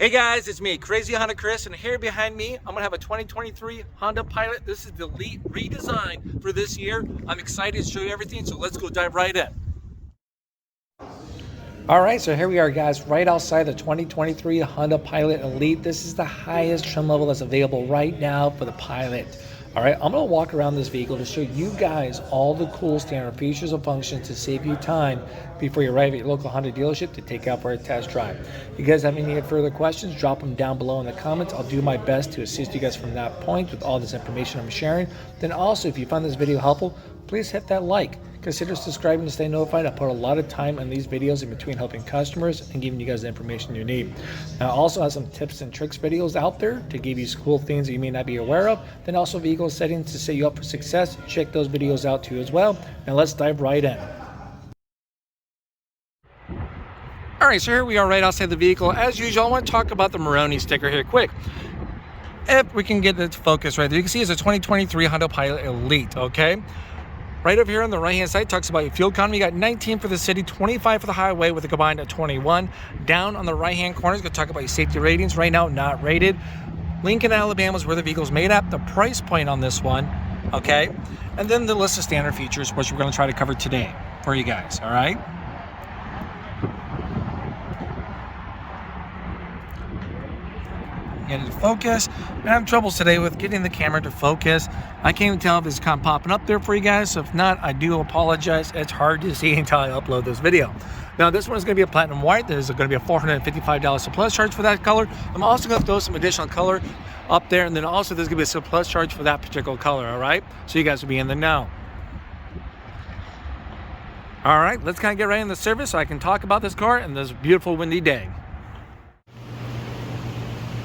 Hey guys, it's me, Crazy Honda Chris, and here behind me, I'm gonna have a 2023 Honda Pilot. This is the Elite redesign for this year. I'm excited to show you everything, so let's go dive right in. All right, so here we are, guys, right outside the 2023 Honda Pilot Elite. This is the highest trim level that's available right now for the Pilot. All right, I'm gonna walk around this vehicle to show you guys all the cool standard features and functions to save you time before you arrive at your local Honda dealership to take out for a test drive. If you guys have any further questions, drop them down below in the comments. I'll do my best to assist you guys from that point with all this information I'm sharing. Then also, if you found this video helpful, please hit that like. Consider subscribing to stay notified. I put a lot of time on these videos in between helping customers and giving you guys the information you need. Now, I also have some tips and tricks videos out there to give you cool things that you may not be aware of. Then also vehicle settings to set you up for success. Check those videos out too as well. Now let's dive right in. All right, so here we are right outside the vehicle. As usual, I want to talk about the Moroni sticker here quick. If we can get it to focus right there, you can see it's a 2023 Honda Pilot Elite, okay? Right over here on the right-hand side talks about your fuel economy. You got 19 for the city, 25 for the highway with a combined of 21. Down on the right-hand corner is going to talk about your safety ratings. Right now, not rated. Lincoln, Alabama is where the vehicle's made at. The price point on this one, okay? And then the list of standard features, which we're going to try to cover today for you guys, all right? Get it to focus. I'm having troubles today with getting the camera to focus. I can't even tell if it's kind of popping up there for you guys. So if not, I do apologize. It's hard to see until I upload this video. Now, this one is going to be a platinum white. There's going to be a $455 surplus charge for that color. I'm also going to throw some additional color up there, and then also there's going to be a surplus charge for that particular color, all right? So you guys will be in the know. All right, let's kind of get right in the service so I can talk about this car and this beautiful windy day.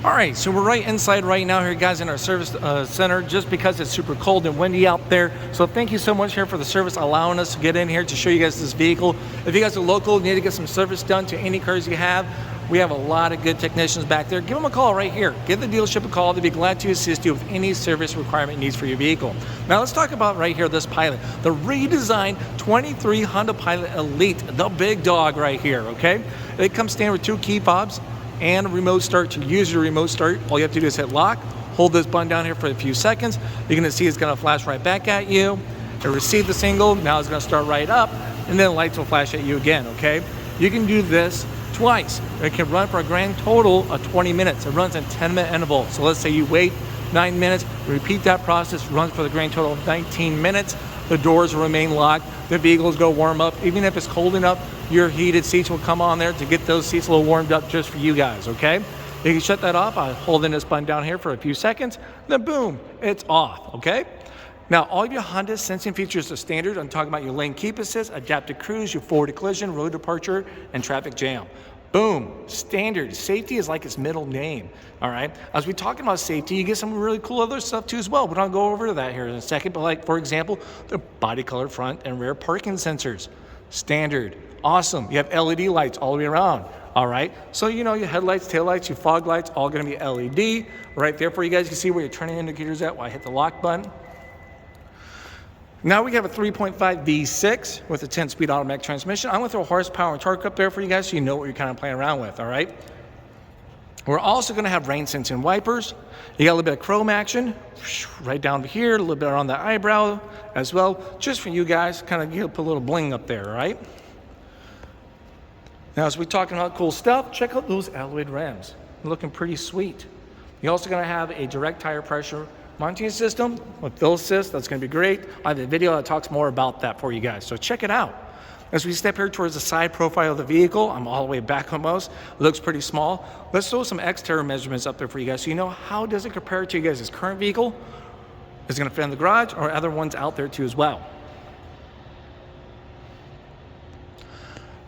All right, so we're right inside right now here, guys, in our service center, just because it's super cold and windy out there. So thank you so much here for the service allowing us to get in here to show you guys this vehicle. If you guys are local, need to get some service done to any cars you have, we have a lot of good technicians back there. Give them a call right here. Give the dealership a call. They'd be glad to assist you with any service requirement needs for your vehicle. Now let's talk about right here, this Pilot, the redesigned 23 Honda Pilot Elite, the big dog right here, okay? It comes standard with 2 key fobs and a remote start. To use your remote start, all you have to do is hit lock, hold this button down here for a few seconds. You're going to see it's going to flash right back at you. It received the signal, now it's going to start right up, and then the lights will flash at you again, okay? You can do this twice. It can run for a grand total of 20 minutes. It runs in 10-minute intervals. So let's say you wait 9 minutes, repeat that process, runs for the grand total of 19 minutes. The doors will remain locked. The vehicles go warm up. Even if it's cold enough, your heated seats will come on there to get those seats a little warmed up just for you guys, okay? You can shut that off by holding this button down here for a few seconds, then boom, it's off, okay? Now, all of your Honda sensing features are standard. I'm talking about your lane keep assist, adaptive cruise, your forward collision, road departure, and traffic jam. Boom, standard. Safety is like its middle name, all right? As we're talking about safety, you get some really cool other stuff too as well. We're gonna go over to that here in a second, but like, for example, the body color front and rear parking sensors, standard, awesome. You have LED lights all the way around, all right? So, you know, your headlights, taillights, your fog lights, all gonna be LED. Right there for you guys, you can see where your turning indicator's at while I hit the lock button. Now we have a 3.5 V6 with a 10-speed automatic transmission. I'm going to throw horsepower and torque up there for you guys so you know what you're kind of playing around with, all right? We're also going to have rain sensing wipers. You got a little bit of chrome action right down to here, a little bit around the eyebrow as well, just for you guys, kind of put a little bling up there, all right? Now, as we're talking about cool stuff, check out those alloyed rims. They're looking pretty sweet. You're also going to have a direct tire pressure monitoring system with Fill Assist. That's going to be great. I have a video that talks more about that for you guys, so check it out. As we step here towards the side profile of the vehicle, I'm all the way back almost. It looks pretty small. Let's throw some exterior measurements up there for you guys so you know how does it compare to you guys' current vehicle. Is it going to fit in the garage or other ones out there too as well?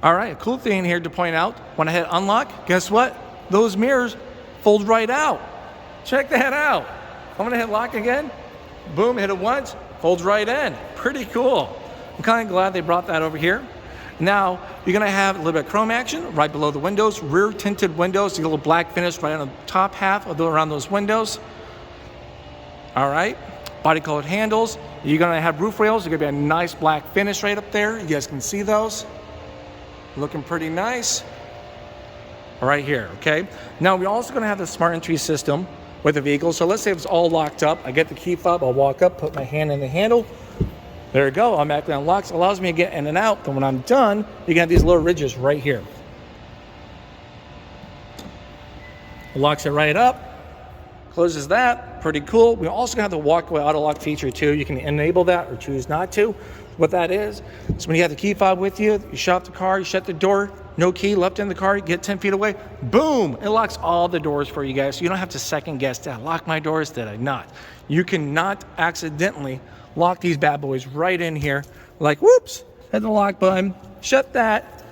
All right, a cool thing here to point out, when I hit unlock, guess what? Those mirrors fold right out. Check that out. I'm gonna hit lock again. Boom, hit it once, folds right in. Pretty cool. I'm kind of glad they brought that over here. Now, you're gonna have a little bit of chrome action right below the windows, rear tinted windows, you get a little black finish right on the top half of around those windows. All right, body colored handles. You're gonna have roof rails. You're gonna be a nice black finish right up there. You guys can see those. Looking pretty nice. right here, okay? Now we're also gonna have the smart entry system with the vehicle. So let's say it's all locked up. I get the key fob, I'll walk up, put my hand in the handle. There we go, automatically unlocks, allows me to get in and out. Then when I'm done, you can have these little ridges right here. It locks it right up, closes that, pretty cool. We also have the walkaway auto lock feature too. You can enable that or choose not to. What that is when you have the key fob with you, you shut off the car, you shut the door, no key left in the car, you get 10 feet away, boom, it locks all the doors for you guys. So you don't have to second guess, did I lock my doors, did I not? You cannot accidentally lock these bad boys right in here. Like, whoops, hit the lock button, shut that.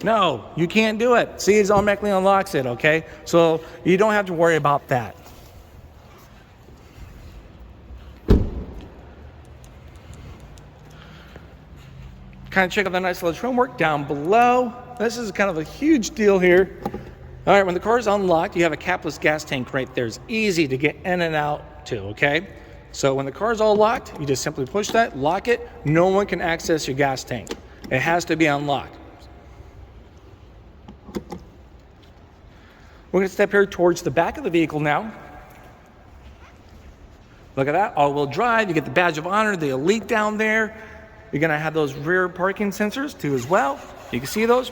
No, you can't do it. See, it automatically unlocks it, okay? So you don't have to worry about that. Kind of check out the nice little trim work down below. This is kind of a huge deal here. All right, when the car is unlocked, you have a capless gas tank right there. It's easy to get in and out to, okay? So when the car is all locked, you just simply push that, lock it. No one can access your gas tank. It has to be unlocked. We're gonna step here towards the back of the vehicle now. Look at that, all-wheel drive. You get the badge of honor, the Elite down there. You're gonna have those rear parking sensors too as well. You can see those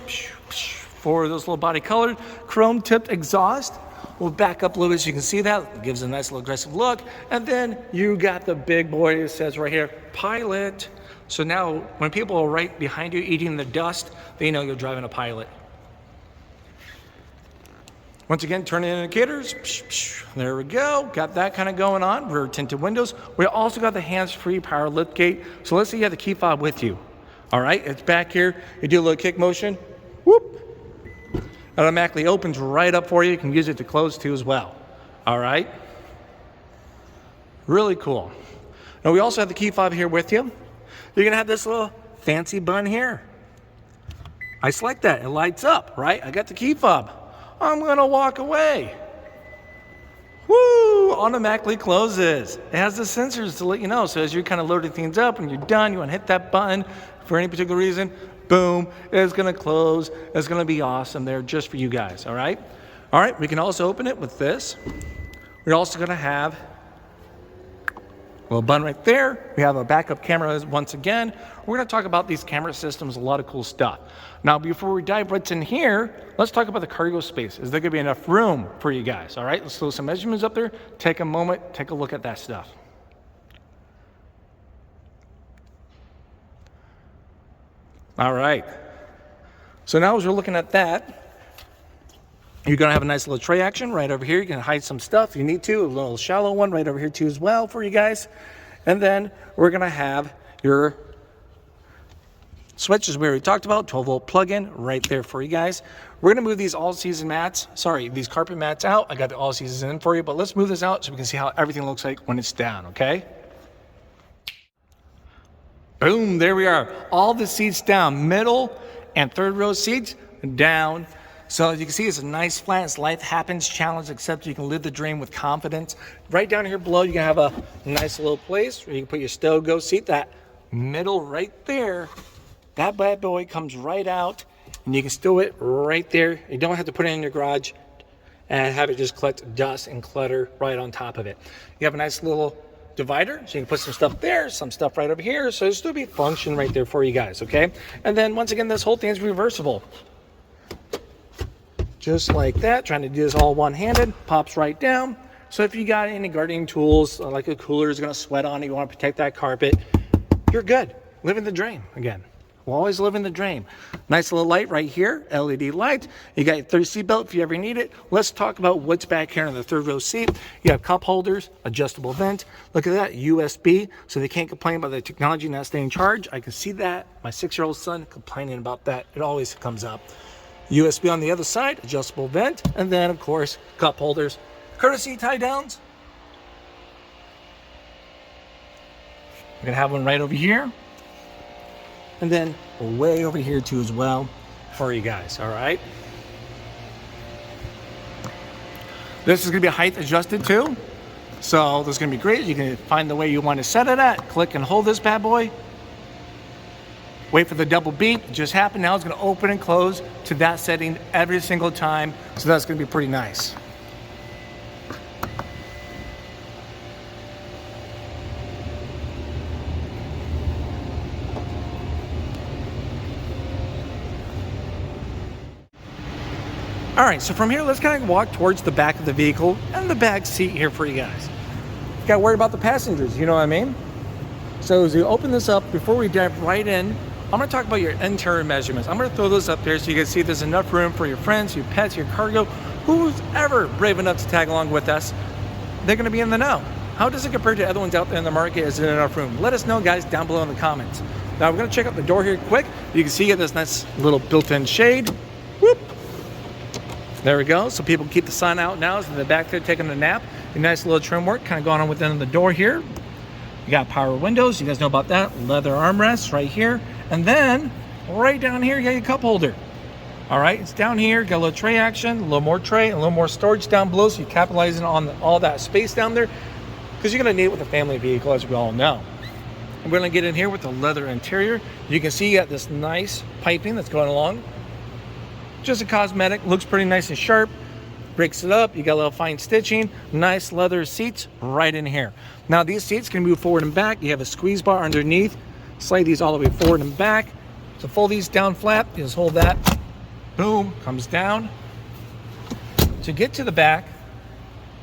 for those little body colored chrome tipped exhaust. We'll back up a little bit so you can see that. It gives a nice little aggressive look. And then you got the big boy that says right here, Pilot. So now when people are right behind you eating the dust, they know you're driving a Pilot. Once again, turn-in indicators. There we go. Got that kind of going on. Rear tinted windows. We also got the hands-free power lift gate. So let's say you have the key fob with you. All right, it's back here. You do a little kick motion. Whoop. It automatically opens right up for you. You can use it to close too as well. All right. Really cool. Now we also have the key fob here with you. You're gonna have this little fancy button here. I select that. It lights up, right? I got the key fob. I'm gonna walk away. Woo! Automatically closes. It has the sensors to let you know. So as you're kind of loading things up and you're done, you wanna hit that button for any particular reason, boom, it's gonna close. It's gonna be awesome there just for you guys, all right? All right, we can also open it with this. We're also gonna have a little button right there. We have a backup camera once again. We're gonna talk about these camera systems, a lot of cool stuff. Now, before we dive right in here, let's talk about the cargo space. Is there gonna be enough room for you guys? All right, let's throw some measurements up there. Take a moment, take a look at that stuff. All right, so now as we're looking at that, you're gonna have a nice little tray action right over here. You can hide some stuff if you need to, a little shallow one right over here too as well for you guys. And then we're gonna have your switches we already talked about, 12-volt plug-in right there for you guys. We're gonna move these all-season mats, these carpet mats out. I got the all-season in for you, but let's move this out so we can see how everything looks like when it's down, okay? Boom, there we are. All the seats down, middle and third row seats down. So as you can see, it's a nice flat, it's life happens challenge, except you can live the dream with confidence. Right down here below, you can have a nice little place where you can put your stow-go seat, that middle right there. That bad boy comes right out and you can stow it right there. You don't have to put it in your garage and have it just collect dust and clutter right on top of it. You have a nice little divider, so you can put some stuff there, some stuff right over here. So there's still be function right there for you guys, okay? And then once again, this whole thing is reversible. Just like that, trying to do this all one-handed, pops right down. So if you got any gardening tools, like a cooler is gonna sweat on it, you wanna protect that carpet, you're good. Living the dream again. We're always living the dream. Nice little light right here, LED light. You got your third seat belt if you ever need it. Let's talk about what's back here in the third row seat. You have cup holders, adjustable vent. Look at that, USB, so they can't complain about the technology not staying charged. I can see that. My 6-year-old son complaining about that. It always comes up. USB on the other side, adjustable vent, and then of course, cup holders. Courtesy tie downs. We're gonna have one right over here. And then way over here too as well for you guys, all right? This is gonna be height adjusted too. So this is gonna be great. You can find the way you wanna set it at. Click and hold this bad boy. Wait for the double beep. It just happened. Now it's going to open and close to that setting every single time. So that's going to be pretty nice. All right, so from here, let's kind of walk towards the back of the vehicle and the back seat here for you guys. You got to worry about the passengers, you know what I mean? So as you open this up, before we dive right in, I'm going to talk about your interior measurements. I'm going to throw those up there so you can see there's enough room for your friends, your pets, your cargo, who's ever brave enough to tag along with us. They're going to be in the know. How does it compare to other ones out there in the market? Is it enough room? Let us know, guys, down below in the comments. Now we're going to check out the door here quick. You can see you get this nice little built-in shade. Whoop. There we go. So people keep the sun out now. So in the back there taking a nap. A nice little trim work kind of going on within the door here. You got power windows. You guys know about that. Leather armrests right here. And then right down here, you got your cup holder. All right, it's down here. Got a little tray action, a little more tray, a little more storage down below. So you're capitalizing on all that space down there because you're going to need it with a family vehicle, as we all know. We're going to get in here with the leather interior. You can see you got this nice piping that's going along. Just a cosmetic, looks pretty nice and sharp. Breaks it up, you got a little fine stitching. Nice leather seats right in here. Now these seats can move forward and back. You have a squeeze bar underneath. Slide these all the way forward and back. To fold these down flat, you just hold that. Boom, comes down. To get to the back,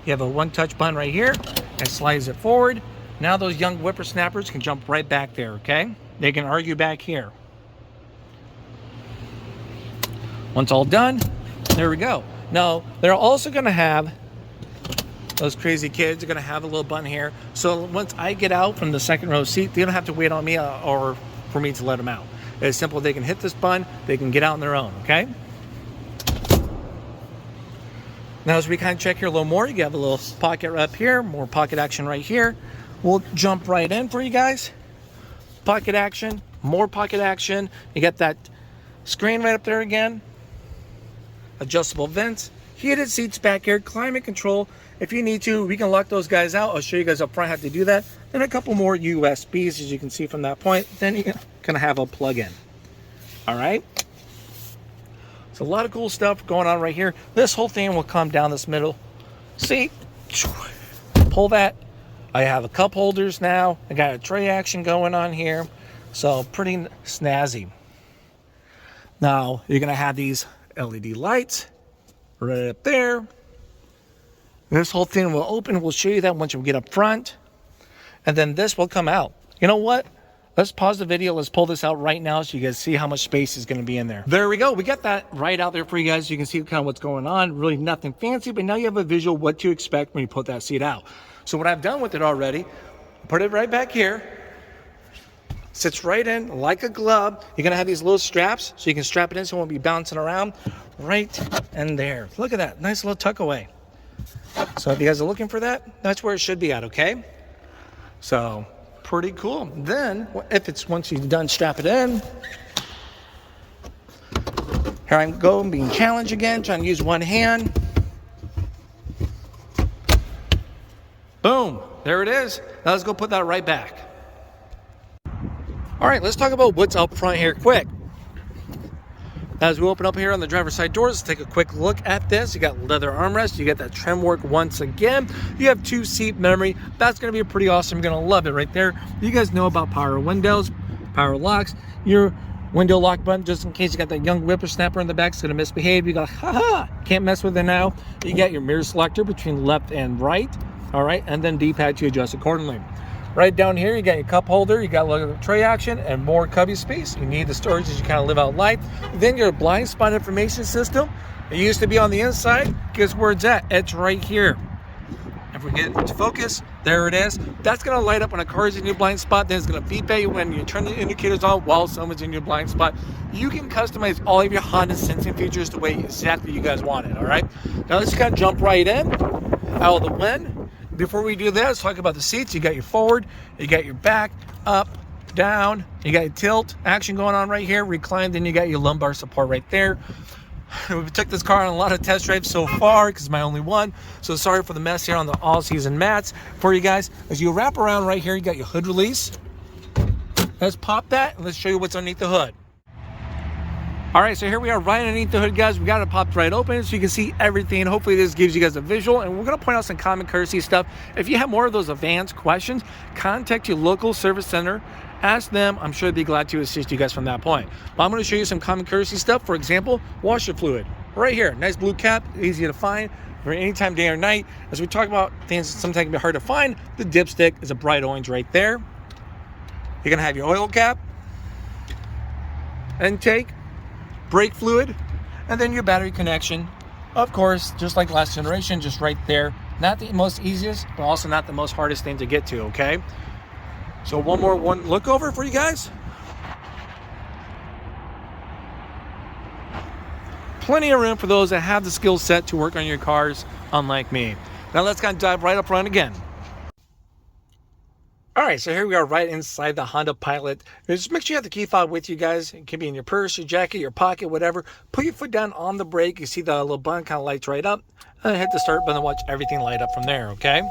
you have a one-touch button right here. It slides it forward. Now those young whippersnappers can jump right back there, okay? They can argue back here. Once all done, there we go. Now, they're also going to have, those crazy kids are going to have a little button here. So once I get out from the second row seat, they don't have to wait on me or for me to let them out. It's simple. They can hit this button. They can get out on their own, okay? Now, as we kind of check here a little more, you have a little pocket up here, more pocket action right here. We'll jump right in for you guys. Pocket action, more pocket action. You got that screen right up there again. Adjustable vents, heated seats back here, climate control. If you need to, we can lock those guys out. I'll show you guys up front how to do that. Then a couple more USBs, as you can see from that point. Then you're gonna have a plug-in. All right. So a lot of cool stuff going on right here. This whole thing will come down this middle seat. Pull that. I have a cup holders now. I got a tray action going on here. So pretty snazzy. Now you're gonna have these LED lights right up there. This whole thing will open. We'll show you that once we get up front. And then this will come out. You know what? Let's pause the video. Let's pull this out right now so you guys see how much space is going to be in there. There we go. We got that right out there for you guys. You can see kind of what's going on. Really nothing fancy, but now you have a visual what to expect when you put that seat out. So what I've done with it already, put it right back here. Sits right in like a glove. You're going to have these little straps so you can strap it in so it won't be bouncing around. Right in there. Look at that. Nice little tuck away. So if you guys are looking for that, that's where it should be at, okay? So pretty cool. Then if it's once you've done strap it in, here I go being challenged again, trying to use one hand. Boom. There it is. Now let's go put that right back. All right, let's talk about what's up front here quick. As we open up here on the driver's side doors, let's take a quick look at this. You got leather armrest. You got that trim work once again. You have 2-seat memory. That's going to be pretty awesome. You're going to love it right there. You guys know about power windows, power locks. Your window lock button, just in case you got that young whippersnapper in the back, it's going to misbehave. You go, haha, can't mess with it now. You got your mirror selector between left and right. All right, and then D-pad to adjust accordingly. Right down here, you got your cup holder, you got a little tray action, and more cubby space. You need the storage as you kind of live out life. Then your blind spot information system. It used to be on the inside. Guess where it's at? It's right here. If we get it to focus, there it is. That's going to light up when a car is in your blind spot. Then it's going to beep at you when you turn the indicators on while someone's in your blind spot. You can customize all of your Honda sensing features the way exactly you guys want it, all right? Now let's kind of jump right in, out of the wind. Before we do that, let's talk about the seats. You got your forward, you got your back, up, down, you got your tilt action going on right here, recline, then you got your lumbar support right there. We took this car on a lot of test drives so far because it's my only one. So sorry for the mess here on the all-season mats for you guys. As you wrap around right here, you got your hood release. Let's pop that and let's show you what's underneath the hood. All right, so here we are right underneath the hood, guys. We got it popped right open so you can see everything. Hopefully this gives you guys a visual, and we're gonna point out some common courtesy stuff. If you have more of those advanced questions, contact your local service center, ask them. I'm sure they'd be glad to assist you guys from that point. But I'm gonna show you some common courtesy stuff. For example, washer fluid, right here. Nice blue cap, easy to find for any time, day or night. As we talk about things that sometimes can be hard to find, the dipstick is a bright orange right there. You're gonna have your oil cap, intake, brake fluid, and then your battery connection. Of course, just like last generation, just right there. Not the most easiest, but also not the most hardest thing to get to, okay? So one look over for you guys. Plenty of room for those that have the skill set to work on your cars, unlike me. Now let's kind of dive right up front again. All right, so here we are right inside the Honda Pilot. Just make sure you have the key fob with you guys. It can be in your purse, your jacket, your pocket, whatever. Put your foot down on the brake. You see the little button kind of lights right up. And hit the start button and watch everything light up from there, okay?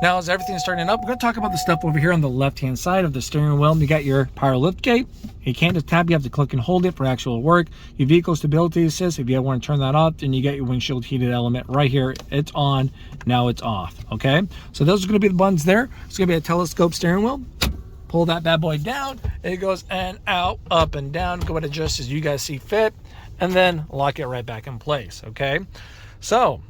Now, as everything's starting up, we're going to talk about the stuff over here on the left-hand side of the steering wheel. You got your power lift gate. You can't just tap, you have to click and hold it for actual work. Your vehicle stability assist, if you ever want to turn that off, then you get your windshield heated element right here. It's on, now it's off, okay? So those are going to be the buttons there. It's going to be a telescope steering wheel. Pull that bad boy down. It goes in, out, up, and down. Go ahead and adjust as you guys see fit. And then lock it right back in place, okay? So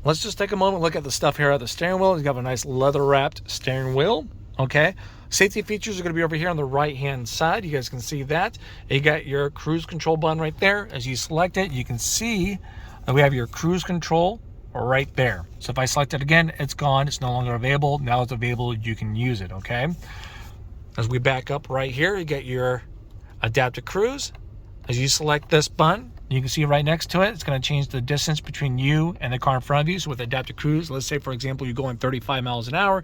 let's just take a moment, look at the stuff here at the steering wheel. You got a nice leather-wrapped steering wheel, okay? Safety features are going to be over here on the right-hand side. You guys can see that. You got your cruise control button right there. As you select it, you can see that we have your cruise control right there. So if I select it again, it's gone. It's no longer available. Now it's available. You can use it, okay? As we back up right here, you get your adaptive cruise. As you select this button, you can see right next to it, it's going to change the distance between you and the car in front of you. So with adaptive cruise, let's say, for example, you're going 35 miles an hour.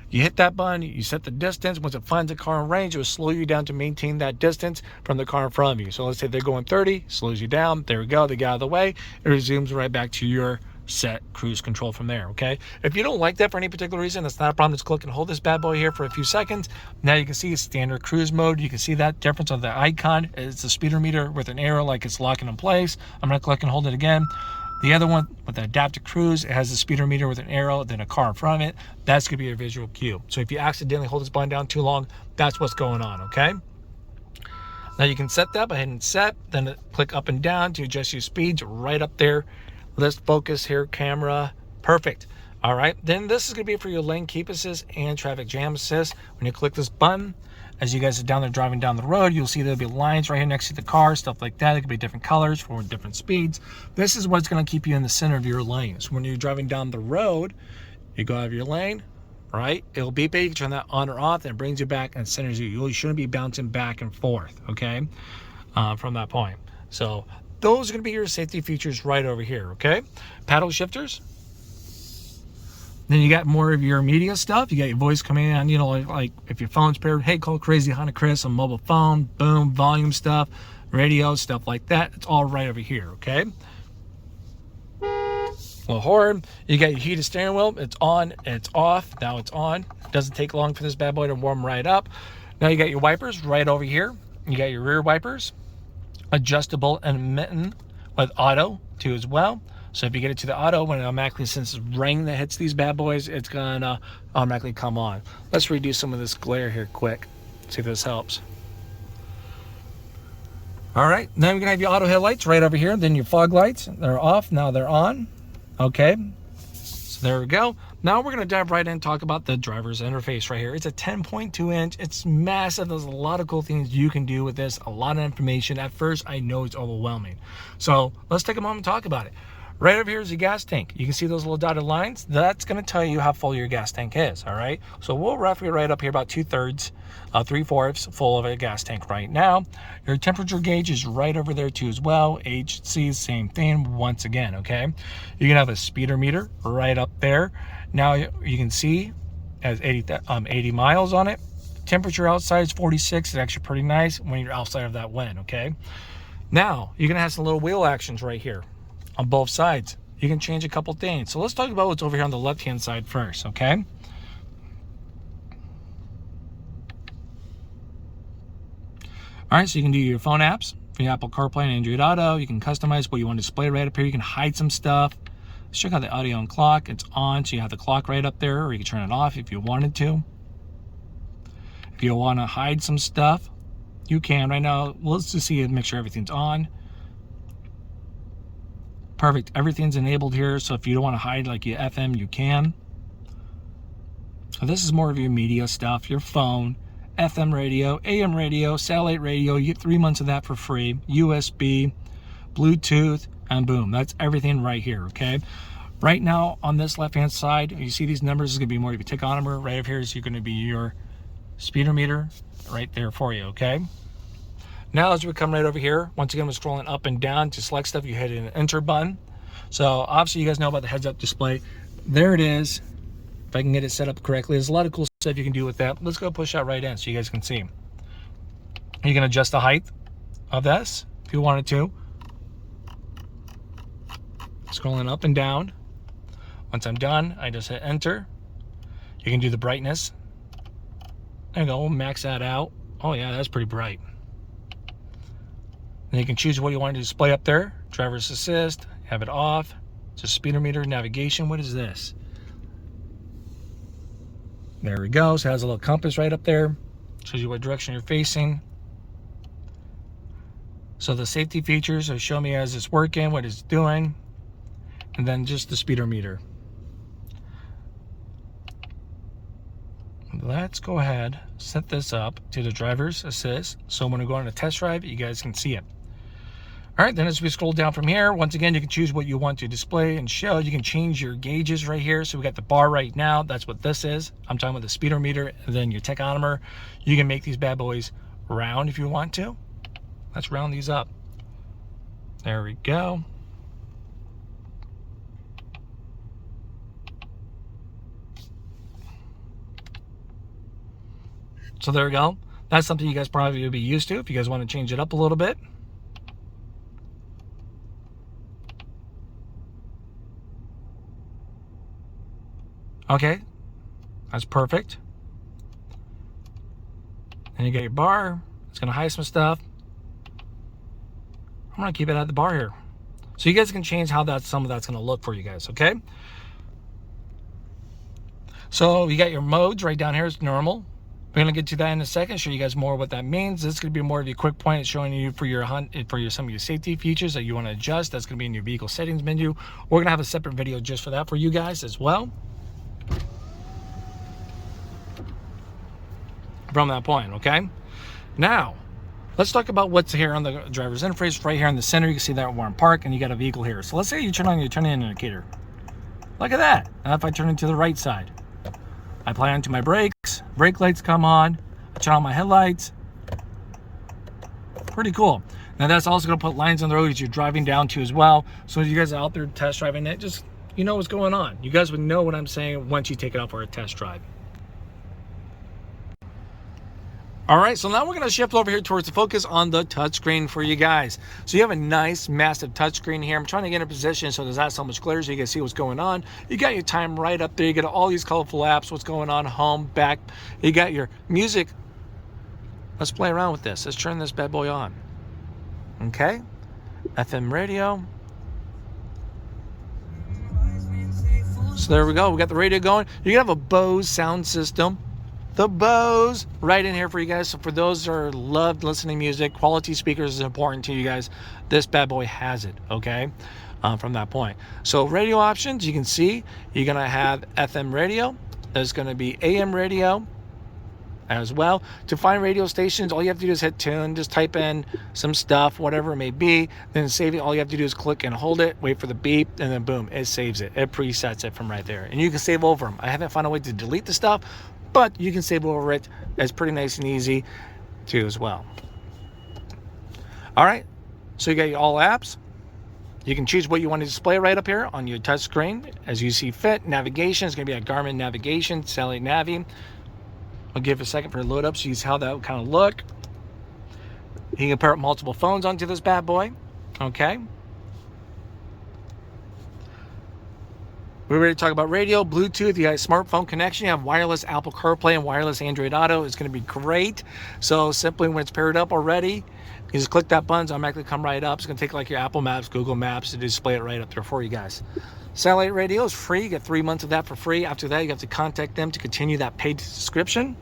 You hit that button, you set the distance. Once it finds a car in range, it will slow you down to maintain that distance from the car in front of you. So let's say they're going 30, slows you down. There we go, they got out of the way. It resumes right back to your set cruise control from there, okay? If you don't like that for any particular reason, that's not a problem. Just click and hold this bad boy here for a few seconds. Now you can see standard cruise mode. You can see that difference of the icon. It's a speedometer with an arrow like it's locking in place. I'm gonna click and hold it again. The other one with the adaptive cruise, it has a speedometer with an arrow, then a car in front of it. That's gonna be a visual cue. So if you accidentally hold this button down too long, that's what's going on, okay? Now you can set that by hitting set, then click up and down to adjust your speeds right up there. Let's focus here, camera, perfect. All right, then this is gonna be for your lane keep assist and traffic jam assist. When you click this button, as you guys are down there driving down the road, you'll see there'll be lines right here next to the car, stuff like that. It could be different colors for different speeds. This is what's gonna keep you in the center of your lane. So when you're driving down the road, you go out of your lane, right? It'll beep it, you can turn that on or off, and it brings you back and centers you. You shouldn't be bouncing back and forth, okay? From that point. So those are going to be your safety features right over here, okay? Paddle shifters. Then you got more of your media stuff. You got your voice command, you know, like if your phone's paired, hey, call Crazy Honda Chris on mobile phone, boom, volume stuff, radio, stuff like that. It's all right over here, okay? Little horn. You got your heated steering wheel. It's on, it's off. Now it's on. Doesn't take long for this bad boy to warm right up. Now you got your wipers right over here. You got your rear wipers. Adjustable and mitten with auto too as well. So if you get it to the auto, when it automatically, since it's rain that hits these bad boys, it's gonna automatically come on. Let's redo some of this glare here quick. See if this helps. All right, now we're gonna have your auto headlights right over here. Then your fog lights, they're off, now they're on. Okay, so there we go. Now we're gonna dive right in and talk about the driver's interface right here. It's a 10.2 inch, it's massive. There's a lot of cool things you can do with this, a lot of information. At first, I know it's overwhelming. So let's take a moment and talk about it. Right over here is your gas tank. You can see those little dotted lines. That's gonna tell you how full your gas tank is, all right? So we'll roughly right up here about 2/3, 3/4 full of a gas tank right now. Your temperature gauge is right over there too as well. HC, same thing once again, okay? You can have a speedometer right up there. Now you can see it has 80 miles on it. Temperature outside is 46. It's actually pretty nice when you're outside of that wind, okay? Now, you're gonna have some little wheel actions right here on both sides. You can change a couple things. So let's talk about what's over here on the left-hand side first, okay? All right, so you can do your phone apps for your Apple CarPlay and Android Auto. You can customize what you want to display right up here. You can hide some stuff. Let's check out the audio and clock. It's on, so you have the clock right up there, or you can turn it off if you wanted to. If you want to hide some stuff, you can. Right now, let's just see and make sure everything's on. Perfect. Everything's enabled here, so if you don't want to hide like your FM, you can. So this is more of your media stuff, your phone, FM radio, AM radio, satellite radio. You get 3 months of that for free. USB, Bluetooth, and boom. That's everything right here, okay? Right now, on this left-hand side, you see these numbers is going to be more of your tachometer. Right up here is going to be your speedometer right there for you, okay? Now, as we come right over here, once again, we're scrolling up and down to select stuff. You hit an enter button. So, obviously, you guys know about the heads-up display. There it is. If I can get it set up correctly, there's a lot of cool stuff you can do with that. Let's go push that right in so you guys can see. You can adjust the height of this if you wanted to. Scrolling up and down. Once I'm done, I just hit enter. You can do the brightness. There you go, we'll max that out. Oh yeah, that's pretty bright. Then you can choose what you want to display up there. Driver's assist, have it off. It's a speedometer, navigation. What is this? There we go. So it has a little compass right up there. Shows you what direction you're facing. So the safety features will show me as it's working, what it's doing. And then just the speedometer. Let's go ahead, set this up to the driver's assist. So when we go on a test drive, you guys can see it. All right, then as we scroll down from here, once again, you can choose what you want to display and show. You can change your gauges right here. So we got the bar right now. That's what this is. I'm talking about the speedometer and then your tachometer. You can make these bad boys round if you want to. Let's round these up. There we go. So there we go. That's something you guys probably will be used to if you guys want to change it up a little bit. Okay, that's perfect. And you get your bar. It's going to hide some stuff. I'm going to keep it at the bar here. So you guys can change how some of that's going to look for you guys, okay? So you got your modes right down here. It's normal. We're going to get to that in a second, show you guys more what that means. This is going to be more of a quick point. It's showing you for some of your safety features that you want to adjust. That's going to be in your vehicle settings menu. We're going to have a separate video just for that for you guys as well. From that point, okay? Now, let's talk about what's here on the driver's interface. Right here in the center, you can see that we're in park and you got a vehicle here. So let's say you turn on your turn-in indicator. Look at that. Now if I turn it to the right side, I apply onto my brakes, brake lights come on, I turn on my headlights. Pretty cool. Now that's also going to put lines on the road as you're driving down to as well. So as you guys are out there test driving it, just, you know what's going on. You guys would know what I'm saying once you take it out for a test drive. All right, so now we're going to shift over here towards the focus on the touchscreen for you guys. So you have a nice, massive touchscreen here. I'm trying to get in a position so there's not so much glare so you can see what's going on. You got your time right up there. You got all these colorful apps, what's going on, home, back. You got your music. Let's play around with this. Let's turn this bad boy on. Okay, FM radio. So there we go. We got the radio going. You can have a Bose sound system. The Bose right in here for you guys. So for those that are loved listening music, quality speakers is important to you guys. This bad boy has it, okay? From that point. So radio options, you can see you're gonna have FM radio. There's gonna be AM radio as well. To find radio stations, all you have to do is hit tune, just type in some stuff, whatever it may be, then save it. All you have to do is click and hold it, wait for the beep, and then boom, it saves it. It presets it from right there. And you can save over them. I haven't found a way to delete the stuff, but you can save over it. It's pretty nice and easy too as well. All right, so you got your all apps. You can choose what you want to display right up here on your touch screen as you see fit. Navigation is going to be a Garmin navigation, Satellite Navi. I'll give it a second for it to load up so you see how that would kind of look. You can pair up multiple phones onto this bad boy. Okay. We already talked about radio, Bluetooth. You got a smartphone connection. You have wireless Apple CarPlay and wireless Android Auto. It's going to be great. So simply when it's paired up already, you just click that button. It's automatically come right up. It's going to take like your Apple Maps, Google Maps to display it right up there for you guys. Satellite radio is free. You get 3 months of that for free. After that, you have to contact them to continue that paid subscription.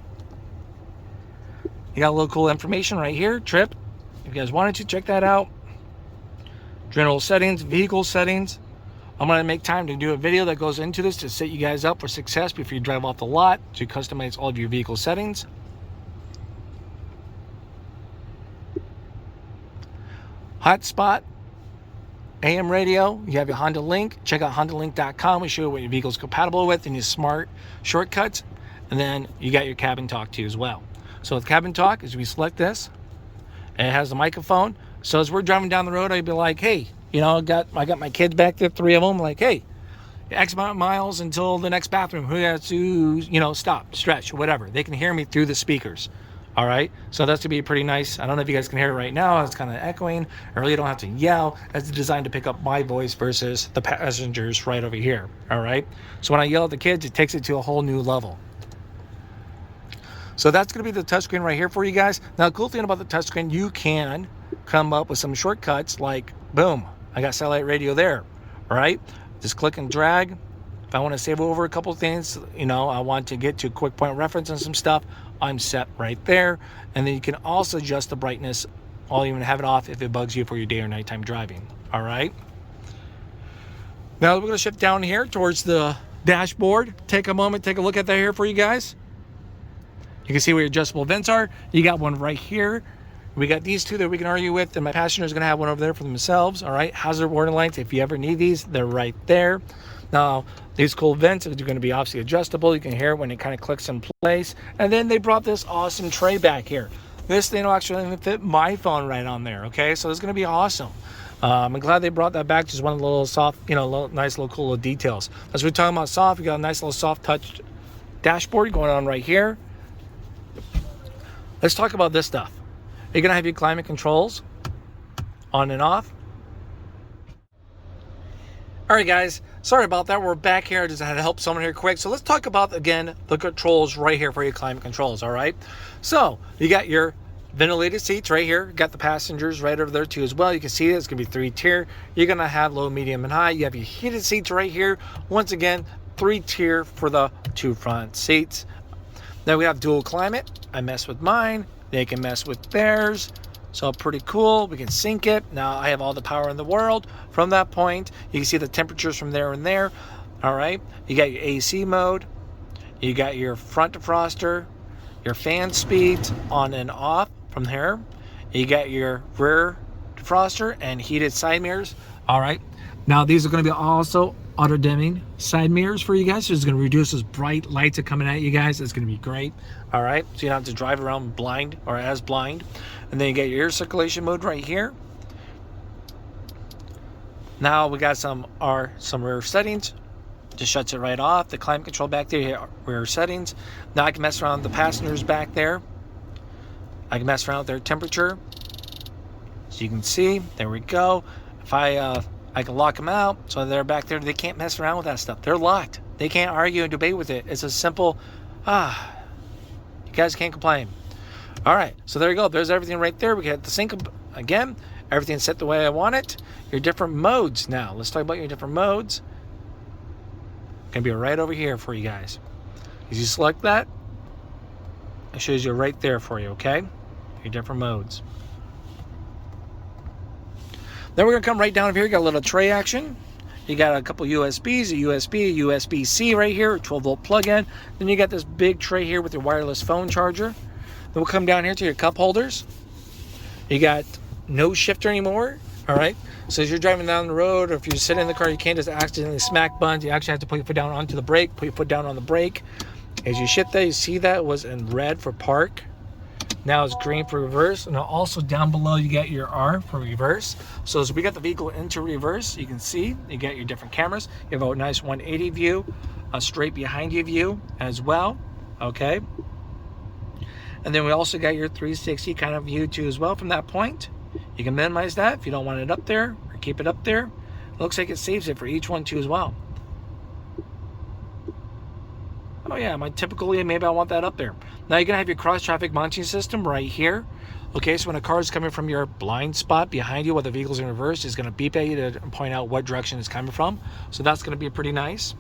You got a little cool information right here. Trip. If you guys wanted to, check that out. General settings, vehicle settings. I'm going to make time to do a video that goes into this to set you guys up for success before you drive off the lot to customize all of your vehicle settings. Hotspot, AM radio, you have your Honda Link. Check out HondaLink.com. We show you what your vehicle is compatible with and your smart shortcuts. And then you got your cabin talk too as well. So with cabin talk, as we select this, and it has the microphone. So as we're driving down the road, I'd be like, hey, you know, I got my kids back there, 3 of them, like, hey, X amount of miles until the next bathroom. Who has to, you know, stop, stretch, whatever. They can hear me through the speakers. All right. So that's to be pretty nice. I don't know if you guys can hear it right now. It's kind of echoing. I really don't have to yell. It's designed to pick up my voice versus the passengers right over here. All right. So when I yell at the kids, it takes it to a whole new level. So that's going to be the touchscreen right here for you guys. Now, the cool thing about the touchscreen, you can come up with some shortcuts like, boom, I got satellite radio there. All right. Just click and drag. If I want to save over a couple things, you know, I want to get to a quick point reference and some stuff, I'm set right there. And then you can also adjust the brightness. I'll even have it off if it bugs you for your day or nighttime driving. All right. Now we're going to shift down here towards the dashboard. Take a moment, take a look at that here for you guys. You can see where your adjustable vents are. You got one right here. We got these two that we can argue with, and my passenger is going to have one over there for themselves. All right, hazard warning lights. If you ever need these, they're right there. Now, these cool vents are going to be obviously adjustable. You can hear it when it kind of clicks in place. And then they brought this awesome tray back here. This thing will actually fit my phone right on there. Okay, so it's going to be awesome. I'm glad they brought that back. Just one little soft, you know, nice little cool little details. As we're talking about soft, we got a nice little soft touch dashboard going on right here. Let's talk about this stuff. You're going to have your climate controls on and off. All right, guys. Sorry about that. We're back here. I just had to help someone here quick. So let's talk about, again, the controls right here for your climate controls, all right? So you got your ventilated seats right here. Got the passengers right over there, too, as well. You can see it's going to be 3-tier. You're going to have low, medium, and high. You have your heated seats right here. Once again, 3-tier for the 2 front seats. Then we have dual climate. I mess with mine. They can mess with theirs. So pretty cool. We can sync it. Now I have all the power in the world. From that point, you can see the temperatures from there and there. All right. You got your AC mode. You got your front defroster, your fan speeds on and off from here. You got your rear defroster and heated side mirrors. All right. Now these are going to be also auto dimming side mirrors for you guys. So it's going to reduce those bright lights that are coming at you guys. It's going to be great. All right. So you don't have to drive around blind or as blind. And then you get your air circulation mode right here. Now we got some rear settings. Just shuts it right off. The climate control back there, rear settings. Now I can mess around with the passengers back there. I can mess around with their temperature. So you can see, there we go. If I can lock them out, so they're back there. They can't mess around with that stuff. They're locked. They can't argue and debate with it. It's a simple, you guys can't complain. All right, so there you go. There's everything right there. We got the sync again. Everything's set the way I want it. Your different modes now. Let's talk about your different modes. Gonna be right over here for you guys. As you select that, it shows you right there for you, okay? Your different modes. Then we're going to come right down over here. You got a little tray action. You got a couple USBs, a USB, a USB-C right here, a 12-volt plug-in. Then you got this big tray here with your wireless phone charger. Then we'll come down here to your cup holders. You got no shifter anymore. All right. So as you're driving down the road, or if you're sitting in the car, you can't just accidentally smack buttons. You actually have to put your foot down onto the brake, put your foot down on the brake. As you shift that, you see that was in red for park. Now it's green for reverse. And also down below, you got your R for reverse. So as we got the vehicle into reverse, you can see you got your different cameras. You have a nice 180 view, a straight behind you view as well. Okay. And then we also got your 360 kind of view too as well from that point. You can minimize that if you don't want it up there, or keep it up there. It looks like it saves it for each one too as well. oh yeah, my typically, maybe I want that up there. Now you're gonna have your cross traffic monitoring system right here. Okay, so when a car is coming from your blind spot behind you while the vehicle's in reverse, it's gonna beep at you to point out what direction it's coming from. So that's gonna be pretty nice.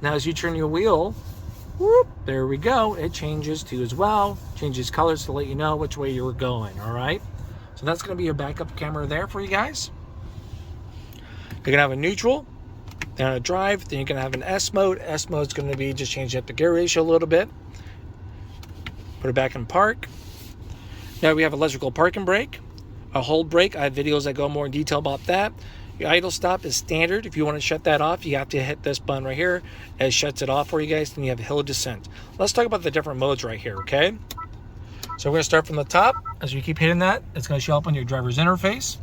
Now as you turn your wheel, whoop, there we go, it changes too as well. Changes colors to let you know which way you're going, all right? So that's gonna be your backup camera there for you guys. You're gonna have a neutral, then a drive, then you're gonna have an S mode. S mode is gonna be just changing up the gear ratio a little bit. Put it back in park. Now we have electrical parking brake, a hold brake. I have videos that go more in detail about that. Your idle stop is standard. If you want to shut that off, you have to hit this button right here. It shuts it off for you guys. Then you have hill descent. Let's talk about the different modes right here, okay? So we're gonna start from the top. As you keep hitting that, it's gonna show up on your driver's interface.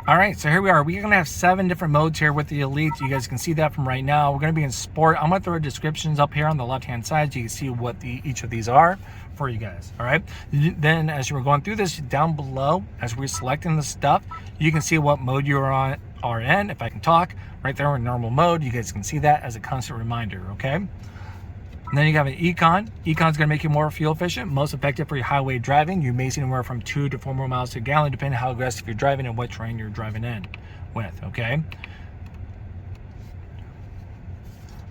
All right, so here we are. We're gonna have 7 different modes here with the Elite. You guys can see that from right now. We're gonna be in Sport. I'm gonna throw descriptions up here on the left-hand side so you can see what each of these are for you guys, all right? Then as you were going through this, down below, as we're selecting the stuff, you can see what mode you are in, if I can talk. Right there in normal mode, you guys can see that as a constant reminder, okay? And then you have an Econ. Econ's gonna make you more fuel efficient, most effective for your highway driving. You may see anywhere from 2 to 4 more miles to a gallon, depending on how aggressive you're driving and what terrain you're driving in with, okay?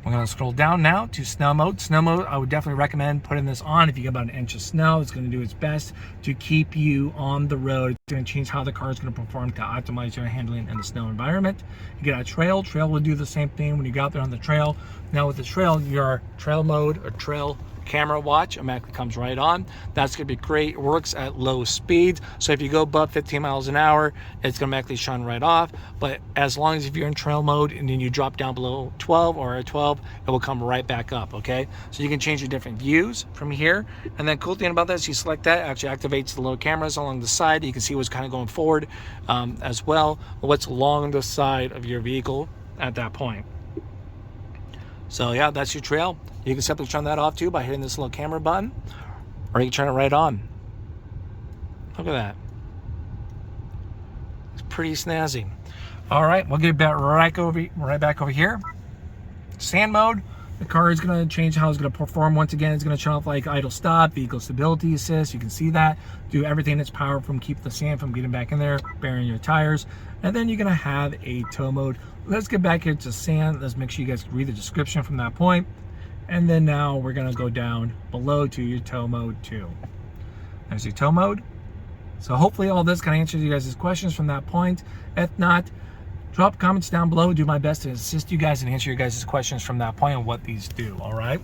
We're gonna scroll down now to snow mode. Snow mode, I would definitely recommend putting this on if you get about 1 inch of snow. It's gonna do its best to keep you on the road. It's gonna change how the car is gonna perform to optimize your handling in the snow environment. You get a trail. Trail will do the same thing when you go out there on the trail. Now with the trail, your trail mode or trail camera watch automatically comes right on. That's gonna be great. It works at low speeds. So if you go above 15 miles an hour, it's gonna automatically shine right off. But as long as if you're in trail mode and then you drop down below 12 or at 12, it will come right back up, okay? So you can change your different views from here. And then cool thing about that is you select that, it actually activates the little cameras along the side. You can see what's kind of going forward as well, what's along the side of your vehicle at that point. So yeah, that's your trail. You can simply turn that off too by hitting this little camera button, or you can turn it right on. Look at that. It's pretty snazzy. All right, we'll get back right back over here. Sand mode. The car is going to change how it's going to perform. Once again, it's going to turn off like idle stop, vehicle stability assist. You can see that. Do everything that's powered from keep the sand from getting back in there, burying your tires. And then you're going to have a tow mode. Let's get back here to sand. Let's make sure you guys can read the description from that point. And then now we're going to go down below to your tow mode 2. There's your tow mode. So hopefully all this kind of answers you guys' questions from that point. If not, drop comments down below. Do my best to assist you guys and answer your guys' questions from that point on what these do, all right?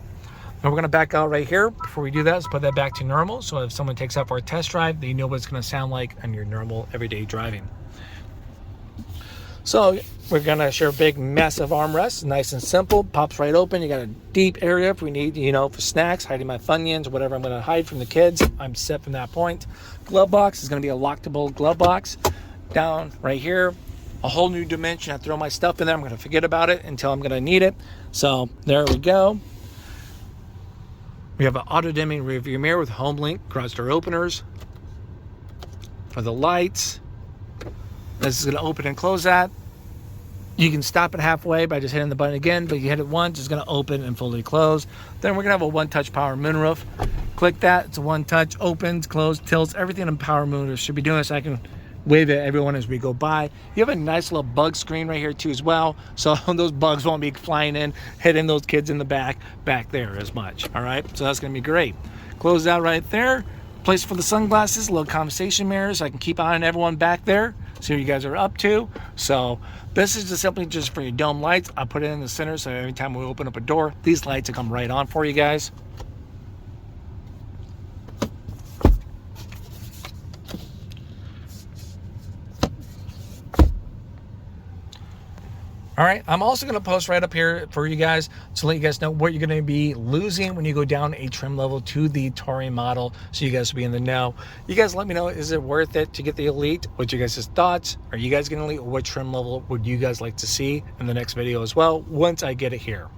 Now we're gonna back out right here. Before we do that, let's put that back to normal. So if someone takes out for a test drive, they know what it's gonna sound like on your normal everyday driving. So we're gonna share a big massive armrest, nice and simple, pops right open. You got a deep area if we need, you know, for snacks, hiding my Funyuns, whatever I'm gonna hide from the kids. I'm set from that point. Glove box is gonna be a lockable glove box. Down right here, a whole new dimension. I throw my stuff in there. I'm going to forget about it until I'm going to need it. So there we go. We have an auto dimming rear view mirror with home link garage door openers for the lights. This is going to open and close that. You can stop it halfway by just hitting the button again, but you hit it once, it's going to open and fully close. Then we're going to have a one-touch power moonroof. Click that. It's a one-touch, opens, closes, tilts, everything in power moonroof should be doing this. I can wave at everyone as we go by. You have a nice little bug screen right here too as well, so those bugs won't be flying in, hitting those kids in the back there as much. All right, so that's gonna be great. Close that right there. Place for the sunglasses, a little conversation mirror so I can keep eyeing everyone back there, see what you guys are up to. So this is just simply just for your dome lights. I put it in the center so every time we open up a door, these lights will come right on for you guys. All right, I'm also gonna post right up here for you guys to let you guys know what you're gonna be losing when you go down a trim level to the Touring model, so you guys will be in the know. You guys let me know, is it worth it to get the Elite? What's your guys' thoughts? Are you guys getting Elite? What trim level would you guys like to see in the next video as well, once I get it here?